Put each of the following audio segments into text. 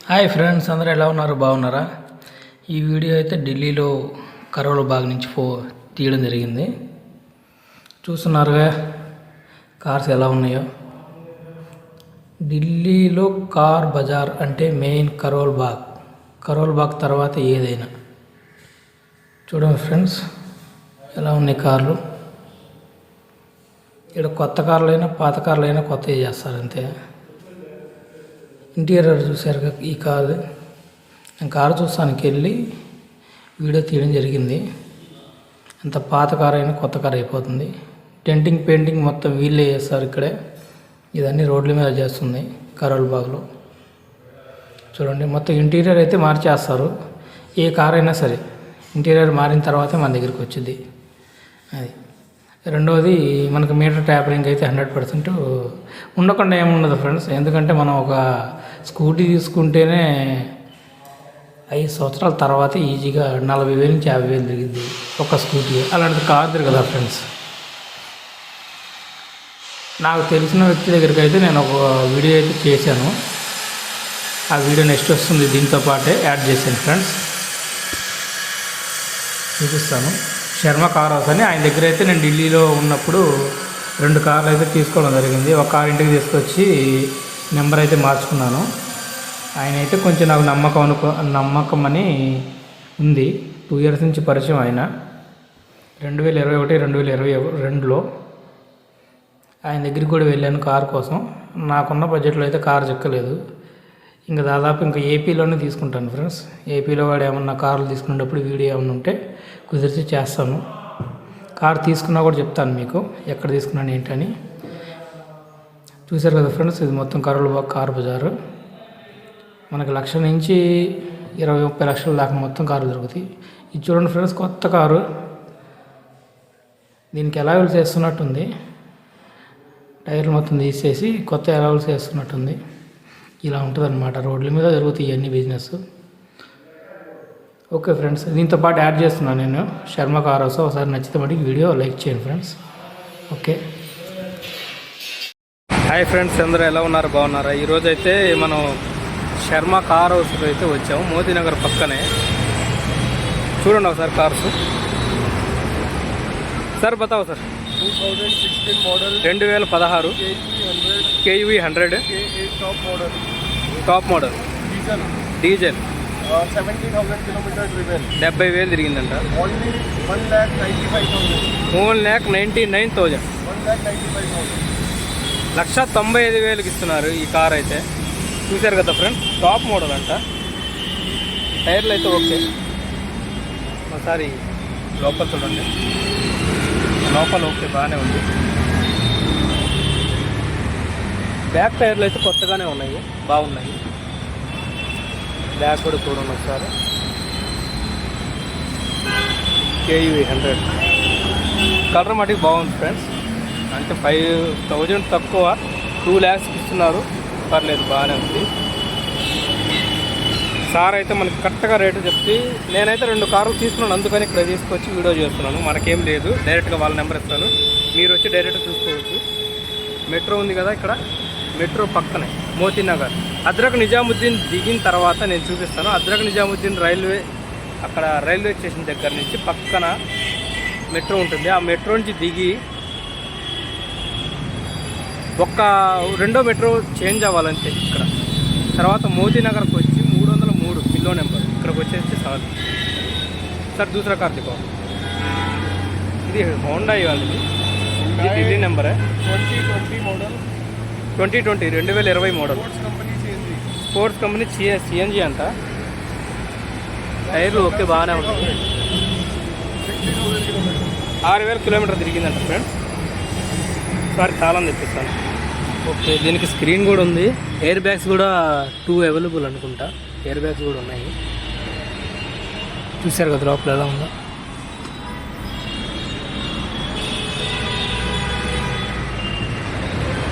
Hi friends, అందరూ ఎలా ఉన్నారు? బాగున్నారా? ఈ వీడియో అయితే ఢిల్లీలో కరోల్ బాగ్ నుంచి తీయడం జరిగింది. చూస్తున్నారుగా కార్స్ ఎలా ఉన్నాయో. ఢిల్లీలో కార్ బజార్ అంటే మెయిన్ కరోల్ బాగ్ తర్వాత ఏదైనా. చూడండి ఫ్రెండ్స్, ఎలా ఉన్నాయి కార్లు. ఇక్కడ కొత్త కార్లైనా పాత కార్లైనా కొత్తవి చేస్తారు అంతే. ఇంటీరియర్ చూశారు ఈ కారు. నేను కారు చూస్తానికి వెళ్ళి వీడియో తీయడం జరిగింది. అంత పాత కారు అయినా కొత్త కారు అయిపోతుంది. డెంటింగ్ పెయింటింగ్ మొత్తం వీళ్ళే చేస్తారు ఇక్కడే. ఇదన్నీ రోడ్ల మీద చేస్తుంది కరోల్ బాగ్లో. చూడండి, మొత్తం ఇంటీరియర్ అయితే మార్చేస్తారు. ఏ కారు అయినా సరే ఇంటీరియర్ మారిన తర్వాతే మన దగ్గరికి వచ్చింది. అది రెండవది, మనకు మీటర్ ట్యాపరింగ్ అయితే 100% ఉండకుండా ఏముండదు ఫ్రెండ్స్. ఎందుకంటే మనం ఒక స్కూటీ తీసుకుంటేనే 5 సంవత్సరాల తర్వాత ఈజీగా 40,000 నుంచి 50,000 తిరిగింది ఒక స్కూటీ. అలాంటిది కార్ తిరగదా ఫ్రెండ్స్. నాకు తెలిసిన వ్యక్తి దగ్గరికి అయితే నేను ఒక వీడియో అయితే చేశాను. ఆ వీడియో నెక్స్ట్ వస్తుంది, దీంతో పాటే యాడ్ చేశాను ఫ్రెండ్స్, చూపిస్తాను. శర్మ కార్ హౌస్ అని ఆయన దగ్గర అయితే నేను ఢిల్లీలో ఉన్నప్పుడు 2 కార్లు అయితే తీసుకోవడం జరిగింది. ఒక కార్ ఇంటికి తీసుకొచ్చి నెంబర్ అయితే మార్చుకున్నాను. ఆయన అయితే కొంచెం నాకు నమ్మకం అని ఉంది. 2 ఇయర్స్ నుంచి పరిచయం. ఆయన 2021, 2022లో ఆయన దగ్గరికి కూడా వెళ్ళాను కార్ కోసం. నాకున్న బడ్జెట్లో అయితే కార్ చిక్కలేదు. ఇంకా దాదాపు ఇంకా ఏపీలోనే తీసుకుంటాను ఫ్రెండ్స్. ఏపీలో వాడు ఏమన్నా కార్లు తీసుకునేటప్పుడు వీడియో ఏమన్నా ఉంటే కుదిరితే చేస్తాను. కార్ తీసుకున్నా కూడా చెప్తాను మీకు ఎక్కడ తీసుకున్నాను ఏంటని. చూశారు కదా ఫ్రెండ్స్, ఇది మొత్తం కరోల్ బాగ్ కార్ బజారు. మనకు 1,00,000 నుంచి 20-30 లక్షల దాకా మొత్తం కారు దొరుకుతాయి. ఇది చూడండి ఫ్రెండ్స్, కొత్త కారు. దీనికి అలౌవెల్స్ వేస్తున్నట్టుంది. టైర్లు మొత్తం తీసేసి కొత్త అలౌవెల్స్ వేస్తున్నట్టుంది. ఇలా ఉంటుంది అన్నమాట. రోడ్ల మీద జరుగుతాయి ఇవన్నీ బిజినెస్. ఓకే ఫ్రెండ్స్, దీంతో పాటు యాడ్ చేస్తున్నాను నేను శర్మ కార్ హౌస్. ఒకసారి నచ్చితే మటుకు వీడియో లైక్ చేయండి ఫ్రెండ్స్. ఓకే, హాయ్ ఫ్రెండ్స్, అందరూ ఎలా ఉన్నారు? బాగున్నారా? ఈరోజు అయితే మనం శర్మ కార్ హౌస్కి అయితే వచ్చాము, మోతీనగర్ పక్కనే. చూడండి ఒకసారి కార్స్. సార్ బతావు sir. 2016 model, 2016 KUV 100 top model diesel, 70,000 kilometre driven, 70,000 తిరిగిందంట. ఓన్లీ 1,95,000. 1,99,000. 1,95,000. 1,95,000కి ఇస్తున్నారు ఈ కార్ అయితే. చూశారు కదా ఫ్రెండ్స్, టాప్ మోడల్ అంట. టైర్లు అయితే ఓకే. ఒకసారి లోపల చూడండి. లోపల ఓకే, బాగానే ఉంది. బ్యాక్ టైర్లు అయితే కొత్తగానే ఉన్నాయి, బాగున్నాయి. బ్యాక్ కూడా చూడండి ఒకసారి. KUV 100 కలర్ మటుకు బాగుంది ఫ్రెండ్స్. అంటే 5,000 తక్కువ, 2 lakhsకి ఇస్తున్నారు. పర్లేదు, బాగానే ఉంది. సార్ అయితే మనకి కరెక్ట్గా రేటు చెప్పి, నేనైతే 2 కార్లు తీసుకున్నాను, అందుకని ఇక్కడ తీసుకొచ్చి వీడియో చేస్తున్నాను. మనకేం లేదు, డైరెక్ట్గా వాళ్ళ నెంబర్ ఇస్తాను, మీరు వచ్చి డైరెక్ట్గా చూసుకోవచ్చు. మెట్రో ఉంది కదా ఇక్కడ, మెట్రో పక్కనే మోతీనగర్. అద్రక్ నిజాముద్దీన్ దిగిన తర్వాత నేను చూపిస్తాను. అద్రక్ నిజాముద్దీన్ అక్కడ రైల్వే స్టేషన్ దగ్గర నుంచి పక్కన మెట్రో ఉంటుంది. ఆ మెట్రో నుంచి దిగి రెండో మెట్రో చేంజ్ అవ్వాలంటే ఇక్కడ. తర్వాత మోతీనగర్కి వచ్చి 303 కిలో నెంబర్ ఇక్కడికి వచ్చేసి చాలు. సార్ దూసరా కార్ దిగో. ఇది హోండా ఇవ్వాలి, ఇది ఢిల్లీ నెంబరే. 2020 model, 2020 model. Sports company CNG అంట. టైర్లు ఓకే, బాగానే ఉంటుంది. 6,000 కిలోమీటర్ తిరిగిందంట ఫ్రెండ్స్. ఒకసారి చాలా తెప్పిస్తాను. ఓకే, దీనికి స్క్రీన్ కూడా ఉంది. ఎయిర్ బ్యాగ్స్ కూడా 2 అవైలబుల్ అనుకుంటా. ఎయిర్ బ్యాగ్స్ కూడా ఉన్నాయి. చూశారు కదా లోపల ఎలా ఉందో.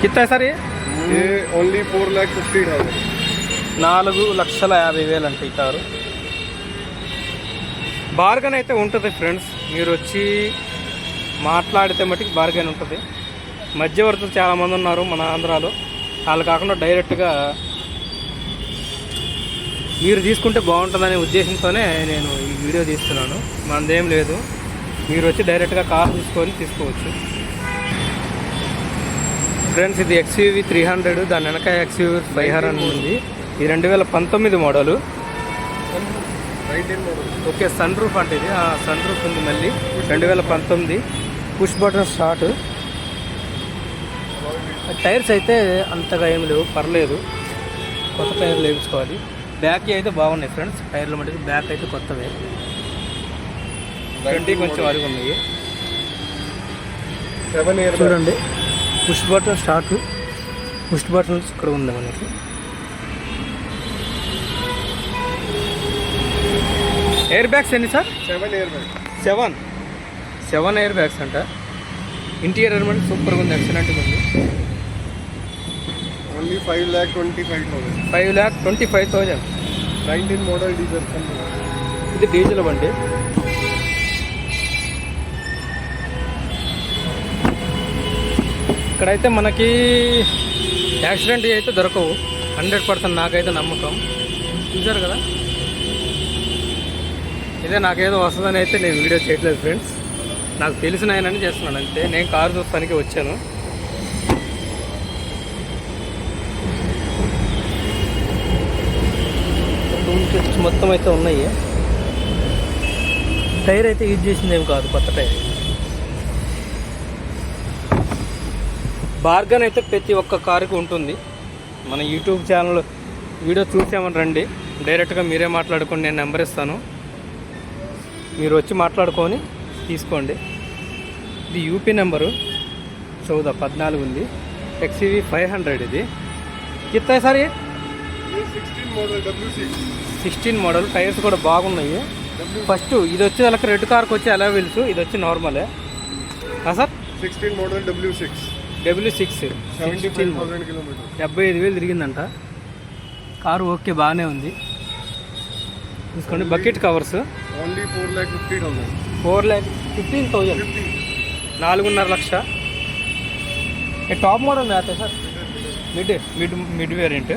కిత్తా సార్ ఓన్లీ 4,50,000. 4,50,000 అంటే ఈ కారు. బార్గన్ అయితే ఉంటుంది ఫ్రెండ్స్. మీరు వచ్చి మాట్లాడితే మటుకు బార్గెన్ ఉంటుంది. మధ్యవర్తులు చాలామంది ఉన్నారు మన ఆంధ్రాలో. వాళ్ళు కాకుండా డైరెక్ట్గా మీరు తీసుకుంటే బాగుంటుందనే ఉద్దేశంతోనే నేను ఈ వీడియో తీస్తున్నాను. మనదేం లేదు, మీరు వచ్చి డైరెక్ట్గా కార్ తీసుకొని తీసుకోవచ్చు. ఫ్రెండ్స్ ఇది XUV 300, దాని వెనక XUV 500 ఉంది. ఇది 2019 మోడలు. ఓకే, సన్ రూఫ్ అంటే ఇది సన్ రూఫ్ ఉంది. మళ్ళీ 2019 పుష్ బటన్ స్టార్ట్. టైర్స్ అయితే అంతగా ఏమి లేవు, పర్లేదు, కొత్త టైర్లు వేయించుకోవాలి. బ్యాక్ అయితే బాగున్నాయి ఫ్రెండ్స్, టైర్లు మటుకు బ్యాక్ అయితే కొత్తవే. 20 కొంచెం అరుగు ఉన్నాయి. చూడండి, push button start, push buttons ఇక్కడ ఉంది మనకి. ఎయిర్ బ్యాగ్స్ ఎన్ని sir? 7 air bags. 7 air bags అంట. ఇంటీరియర్ మనకి సూపర్గా ఉంది, ఎక్సలెంట్గా ఉంది. ఓన్లీ 5,25,000. 5,25,000. 19 model diesel. ఇది డీజిల్ బండి. ఇక్కడైతే మనకి యాక్సిడెంట్ అయితే దొరకవు 100%, నాకైతే నమ్మకం. చూసారు కదా, ఇదే నాకేదో వస్తుందని అయితే నేను వీడియో చేయట్లేదు ఫ్రెండ్స్, నాకు తెలిసిన ఆయనని చేస్తున్నాను అంతే. నేను కారు చూస్తానికి వచ్చాను. టూల్ కిట్స్ మొత్తం అయితే ఉన్నాయి. టైర్ అయితే యూజ్ చేసింది ఏం కాదు, కొత్త టైర్. బార్గన్ అయితే ప్రతి ఒక్క కారుకి ఉంటుంది. మన యూట్యూబ్ ఛానల్ వీడియో చూసామని రండి, డైరెక్ట్గా మీరే మాట్లాడుకోండి, నేను నెంబర్ ఇస్తాను, మీరు వచ్చి మాట్లాడుకొని తీసుకోండి. ఇది యూపీ నెంబరు 14 ఉంది. XUV 500 ఇది. కిత్తా sir? 16 model W6. 16 model. Tyres కూడా బాగున్నాయి. ఫస్ట్ ఇది వచ్చి వాళ్ళకి రెడ్ కార్కి వచ్చి అలా వెళ్తూ, ఇది వచ్చి నార్మలే సార్. 16 model W6. 75,000 కిలోమీటర్. 75,000 తిరిగిందంట కారు. ఓకే, బాగానే ఉంది. తీసుకోండి. Bucket covers only 4,50,000. 4,15,000. 4.5 lakh. Top model అయితే సార్, మిడ్ వేరియంట్.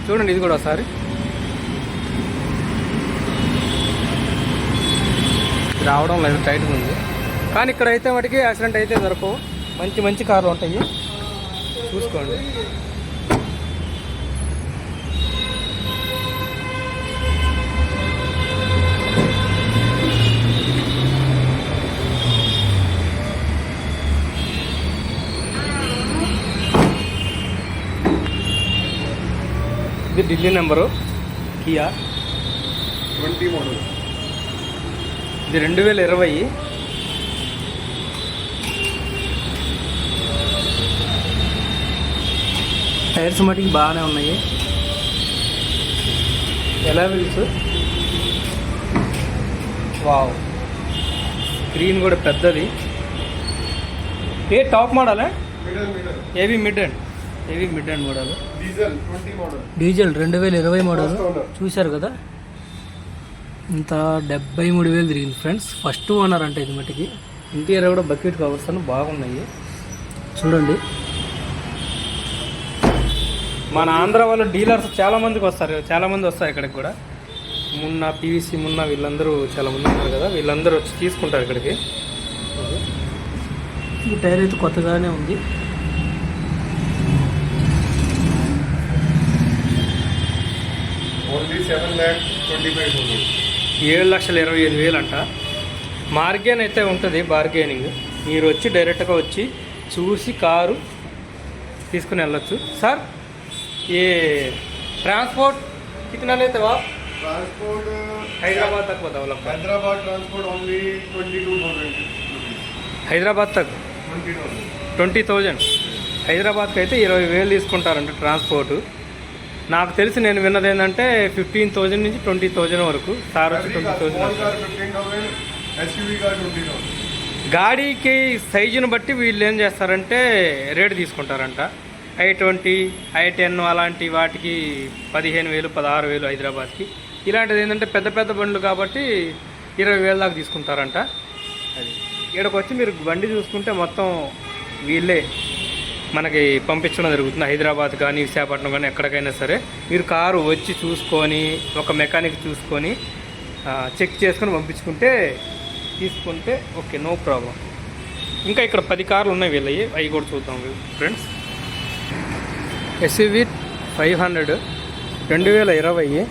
చూడండి, ఇది కూడా ఒకసారి రావడం లేదు, టైట్గా ఉంది. కానీ ఇక్కడ అయితే వాటికి యాక్సిడెంట్ అయితే దొరకవు. మంచి కార్లు ఉంటాయి, చూసుకోండి. ఇది ఢిల్లీ నెంబరు, కియా 20 మోడల్. ఇది 2020. టైర్స్ మటుకి బాగానే ఉన్నాయి. ఎలా వీల్స్, వావ్, స్క్రీన్ కూడా పెద్దది. టాప్ మోడల్, ఏవి mid and model. Diesel 20 model. Diesel 2020 model. చూశారు కదా, ఇంత 73,000 తిరిగింది ఫ్రెండ్స్. ఫస్ట్ ఓనర్ అంటే ఇది మటుకి. ఇంటీరియర్ కూడా బకెట్ కవర్స్ అని బాగున్నాయి, చూడండి. మన ఆంధ్ర వాళ్ళ డీలర్స్ చాలా మంది వస్తారు ఇక్కడికి కూడా. మున్నా, PVC మున్నా, వీళ్ళందరూ చాలా మంది ఉన్నారు కదా, వీళ్ళందరూ వచ్చి తీసుకుంటారు ఇక్కడికి. ఈ టైర్ అయితే కొత్తగానే ఉంది. ఓన్లీ 7,25,000. 7,25,000 అంట. మార్గెన్ అయితే ఉంటుంది, బార్గెనింగ్. మీరు వచ్చి డైరెక్ట్గా వచ్చి చూసి కారు తీసుకుని వెళ్ళొచ్చు. సార్, ये ट्रांसपोर्ट कितना लेते हो आप? ट्रांसपोर्ट हैदराबाद तक बताओ लगभग. Hyderabad transport only 22,000. హైదరాబాద్ తక్ 20,000. హైదరాబాద్కి అయితే 20,000 తీసుకుంటారంట ట్రాన్స్పోర్ట్. నాకు తెలిసి నేను విన్నది ఏంటంటే 15,000 నుంచి 20,000 వరకు. సార్ వచ్చి 20,000. గాడీకి సైజుని బట్టి వీళ్ళు ఏం చేస్తారంటే రేటు తీసుకుంటారంట. I20, I10 అలాంటి వాటికి 15,000, 16,000 హైదరాబాద్కి. ఇలాంటిది ఏంటంటే పెద్ద బండ్లు కాబట్టి 20,000 దాకా తీసుకుంటారంట. అది ఇక్కడికి వచ్చి మీరు బండి చూసుకుంటే మొత్తం వీళ్ళే మనకి పంపించడం జరుగుతుంది. హైదరాబాద్ కానీ విశాఖపట్నం కానీ ఎక్కడికైనా సరే మీరు కారు వచ్చి చూసుకొని ఒక మెకానిక్ చూసుకొని చెక్ చేసుకొని పంపించుకుంటే తీసుకుంటే ఓకే, నో ప్రాబ్లం. ఇంకా ఇక్కడ 10 కార్లు ఉన్నాయి వీళ్ళవి, అవి కూడా చూద్దాం friends. SUV 500 2020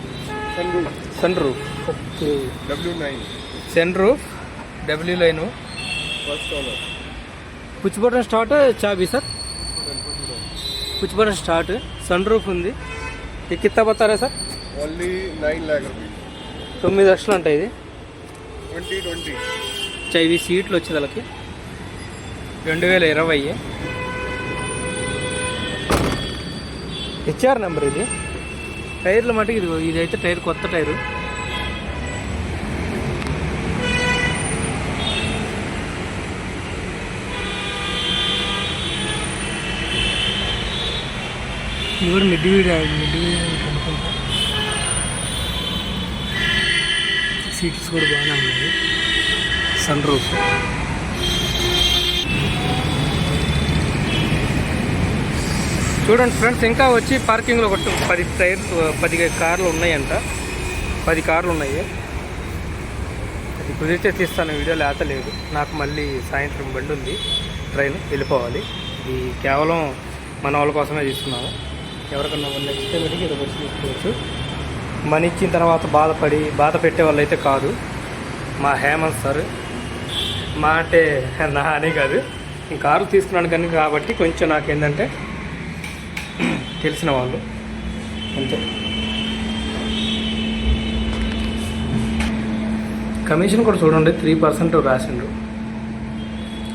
sunroof. Okay, W9 sunroof, W line, first owner push button start, చాబీ sir push button start, sunroof ఉంది. ఇది కిత్తా బతారా సార్? ओनली 9 लाख रुपीज 9 లక్షలు అంటే ఇది. 2020 ఇవి సీట్లు వచ్చేది వాళ్ళకి 2020 హెచ్ఆర్ నెంబర్. ఇది టైర్ల మటుకు ఇదైతే టైర్ కొత్త టైరు. ఇది కూడా మిడ్ అనుకుంటా. సీట్స్ కూడా బాగానే ఉన్నాయి. Sun roof. చూడండి ఫ్రెండ్స్, ఇంకా వచ్చి పార్కింగ్లో ఒక 10 కార్లు ఉన్నాయంట. 10 కార్లు ఉన్నాయి. అది కుదిరితే తీస్తాను వీడియో, లేత లేదు. నాకు మళ్ళీ సాయంత్రం బండి ఉంది, ట్రైన్ వెళ్ళిపోవాలి. ఇది కేవలం మన వాళ్ళ కోసమే తీసుకున్నాము. ఎవరికన్నా నెక్స్ట్ టైం ఇది వచ్చి తీసుకోవచ్చు. మనీ ఇచ్చిన తర్వాత బాధ పెట్టే వాళ్ళు అయితే కాదు. మా హేమంత్ సార్, మా అంటే నా అని కాదు, నేను కారు తీసుకున్నాను కానీ కాబట్టి కొంచెం నాకేంటంటే తెలిసిన వాళ్ళు అంతే. కమిషన్ కూడా చూడండి 3% రాసిండు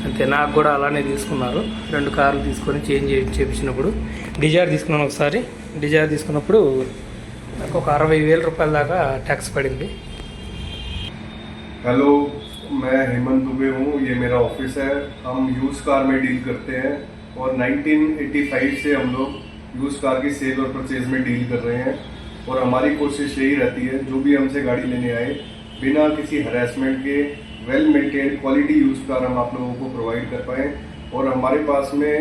అంతే. నాకు కూడా అలానే తీసుకున్నారు. 2 కార్లు తీసుకొని చేంజ్ చేయించినప్పుడు డిజైర్ తీసుకున్నాను ఒకసారి. డిజైర్ తీసుకున్నప్పుడు నాకు ఒక 60,000 రూపాయల దాకా ట్యాక్స్ పడింది. हेलो, मैं हेमंत दुबे हूँ. ये मेरा ऑफिस है. हम यूज कार में डील करते हैं और 1985 से हम लोग यूज कार की सेल और परचेज में डील कर रहे हैं. और हमारी कोशिश यही रहती है, जो भी हमसे गाड़ी लेने आए बिना किसी हरासमेंट के well maintain quality use car हम आप लोगों को प्रोवाइड कर पाएँ. और हमारे पास में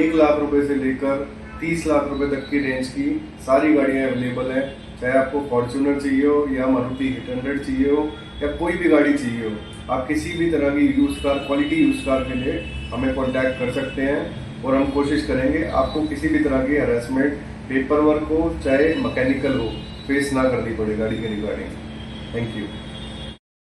1 लाख रुपए से लेकर 30 लाख रुपए तक की रेंज की सारी गाड़ियाँ अवेलेबल हैं. चाहे आपको फॉर्च्यूनर चाहिए हो या मारुति 800 चाहिए हो या कोई भी गाड़ी चाहिए हो, आप किसी भी तरह की use car, quality use car के लिए हमें कांटेक्ट कर सकते हैं. और हम कोशिश करेंगे आपको किसी भी तरह की हरासमेंट, पेपर वर्क हो चाहे मैकेनिकल हो, फेस ना करनी पड़े गाड़ी के रिगार्डिंग. Thank you.